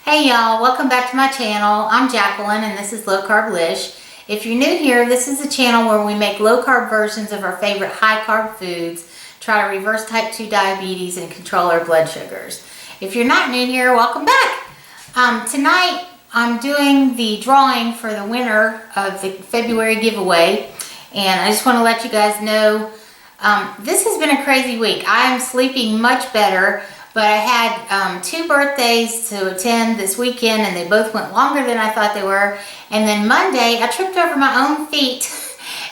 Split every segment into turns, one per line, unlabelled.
Hey y'all, welcome back to my channel. I'm Jacqueline and this is Low Carblish. If you're new here, this is a channel where we make low carb versions of our favorite high carb foods, try to reverse type 2 diabetes and control our blood sugars. If you're not new here, welcome back. Tonight I'm doing the drawing for the winner of the February giveaway, and I just want to let you guys know this has been a crazy week. I am sleeping much better. But I had 2 birthdays to attend this weekend, and they both went longer than I thought they were. And then Monday, I tripped over my own feet,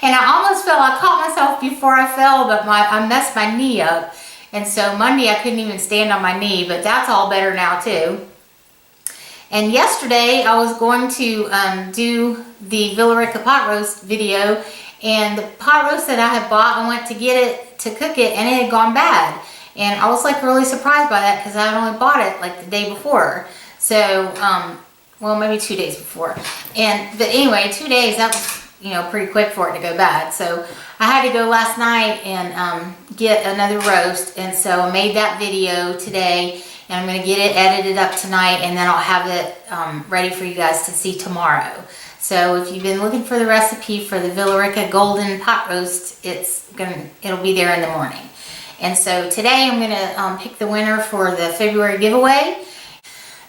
and I almost fell. I caught myself before I fell, but I messed my knee up. And so Monday, I couldn't even stand on my knee, but that's all better now too. And yesterday, I was going to do the Villarica pot roast video, and the pot roast that I had bought, I went to get it to cook it, and it had gone bad. And I was like really surprised by that because I had only bought it like the day before. So, well, maybe 2 days before. But anyway, 2 days, that was, pretty quick for it to go bad. So I had to go last night and get another roast. And so I made that video today, and I'm going to get it edited up tonight, and then I'll have it ready for you guys to see tomorrow. So if you've been looking for the recipe for the Villarica Golden Pot Roast, it'll be there in the morning. And so today I'm going to pick the winner for the February giveaway.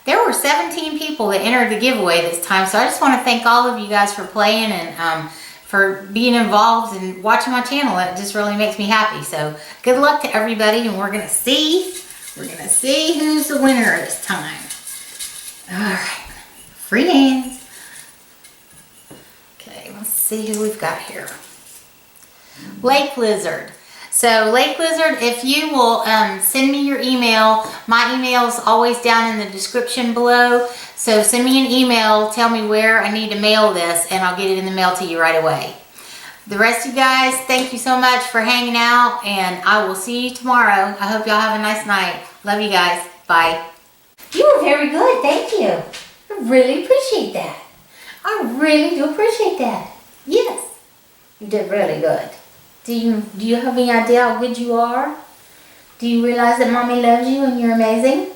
There were 17 people that entered the giveaway this time, so I just want to thank all of you guys for playing and for being involved and watching my channel. It just really makes me happy. So good luck to everybody, and we're going to see who's the winner this time. All right, free hands. Okay, let's see who we've got here. Lake Lizard. So Lake Lizard, if you will send me your email, my email is always down in the description below. So send me an email, tell me where I need to mail this, and I'll get it in the mail to you right away. The rest of you guys, thank you so much for hanging out, and I will see you tomorrow. I hope y'all have a nice night. Love you guys. Bye. You were very good. Thank you. I really appreciate that. I really do appreciate that. Yes. You did really good. Do you have any idea how good you are? Do you realize that Mommy loves you and you're amazing?